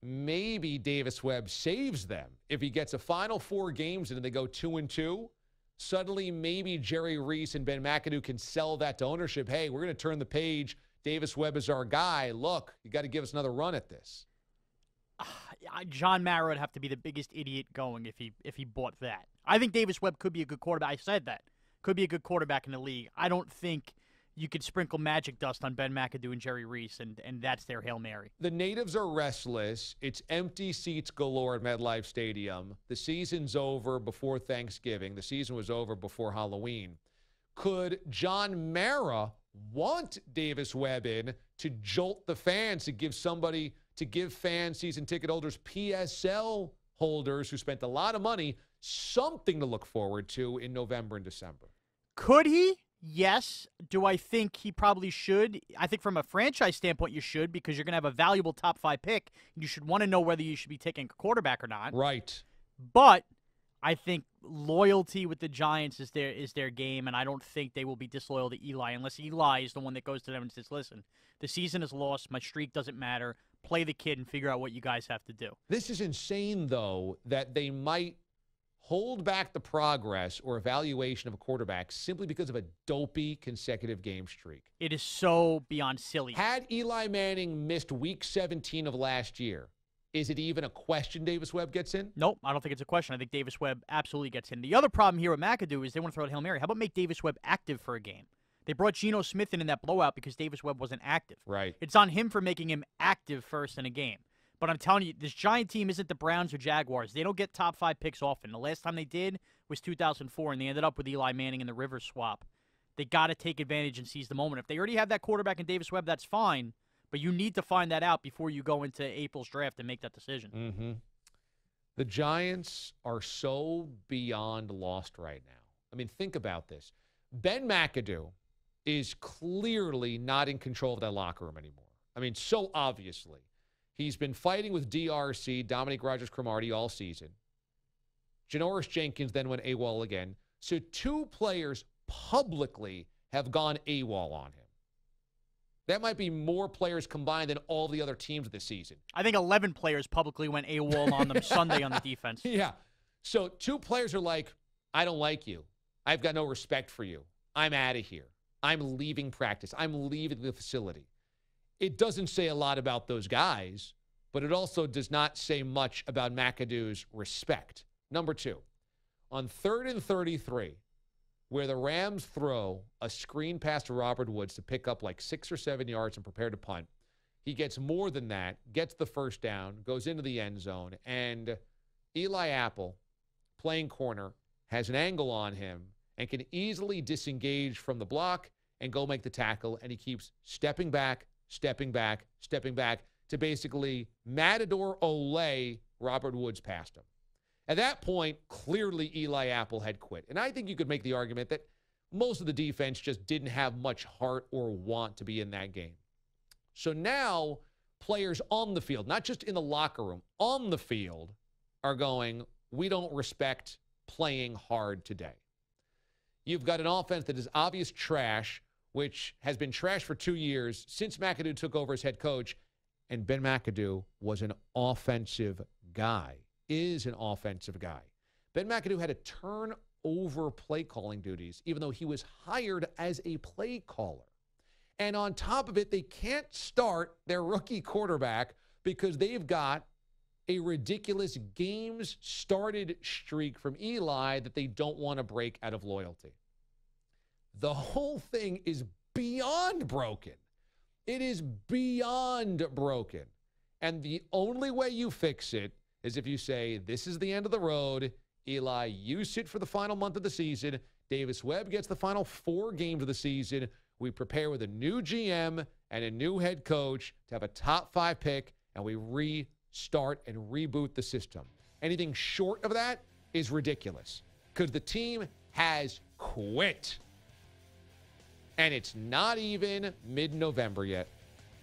maybe Davis Webb saves them. If he gets a final 4 games and they go 2-2, suddenly maybe Jerry Reese and Ben McAdoo can sell that to ownership. Hey, we're going to turn the page. Davis Webb is our guy. Look, you got to give us another run at this. John Mara would have to be the biggest idiot going if he bought that. I think Davis Webb could be a good quarterback. I said that. Could be a good quarterback in the league. I don't think you could sprinkle magic dust on Ben McAdoo and Jerry Reese, and that's their Hail Mary. The natives are restless. It's empty seats galore at MetLife Stadium. The season's over before Thanksgiving. The season was over before Halloween. Could John Mara want Davis Webb in to jolt the fans, to give fans, season ticket holders, PSL holders who spent a lot of money, something to look forward to in November and December? Could he? Yes. Do I think he probably should? I think from a franchise standpoint, you should, because you're going to have a valuable top 5 pick. You should want to know whether you should be taking a quarterback or not. Right. But I think loyalty with the Giants is their game, and I don't think they will be disloyal to Eli unless Eli is the one that goes to them and says, listen, the season is lost. My streak doesn't matter. Play the kid and figure out what you guys have to do. This is insane, though, that they might hold back the progress or evaluation of a quarterback simply because of a dopey consecutive game streak. It is so beyond silly. Had Eli Manning missed week 17 of last year, is it even a question Davis Webb gets in? Nope, I don't think it's a question. I think Davis Webb absolutely gets in. The other problem here with McAdoo is they want to throw out Hail Mary. How about make Davis Webb active for a game? They brought Geno Smith in that blowout because Davis Webb wasn't active. Right. It's on him for making him active first in a game. But I'm telling you, this Giant team isn't the Browns or Jaguars. They don't get top 5 picks often. The last time they did was 2004, and they ended up with Eli Manning in the Rivers swap. They got to take advantage and seize the moment. If they already have that quarterback in Davis Webb, that's fine. But you need to find that out before you go into April's draft and make that decision. Mm-hmm. The Giants are so beyond lost right now. I mean, think about this. Ben McAdoo is clearly not in control of that locker room anymore. I mean, so obviously. He's been fighting with DRC, Dominique Rodgers-Cromartie, all season. Janoris Jenkins then went AWOL again. So 2 players publicly have gone AWOL on him. That might be more players combined than all the other teams this season. I think 11 players publicly went AWOL on them Sunday on the defense. Yeah. So 2 players are like, I don't like you. I've got no respect for you. I'm out of here. I'm leaving practice. I'm leaving the facility. It doesn't say a lot about those guys, but it also does not say much about McAdoo's respect. Number 2, on 3rd and 33, where the Rams throw a screen pass to Robert Woods to pick up like 6 or 7 yards and prepare to punt, he gets more than that, gets the first down, goes into the end zone, and Eli Apple, playing corner, has an angle on him and can easily disengage from the block and go make the tackle, and he keeps stepping back to basically Matador Olay Robert Woods past him. At that point, clearly Eli Apple had quit. And I think you could make the argument that most of the defense just didn't have much heart or want to be in that game. So now players on the field, not just in the locker room, on the field are going, we don't respect playing hard today. You've got an offense that is obvious trash, which has been trash for 2 years since McAdoo took over as head coach. And Ben McAdoo was an offensive guy, is an offensive guy. Ben McAdoo had to turn over play calling duties, even though he was hired as a play caller. And on top of it, they can't start their rookie quarterback because they've got a ridiculous games started streak from Eli that they don't want to break out of loyalty. The whole thing is beyond broken. It is beyond broken. And the only way you fix it is if you say, this is the end of the road. Eli, you sit for the final month of the season. Davis Webb gets the final 4 games of the season. We prepare with a new GM and a new head coach to have a top 5 pick, and we restart and reboot the system. Anything short of that is ridiculous because the team has quit. And it's not even mid-November yet.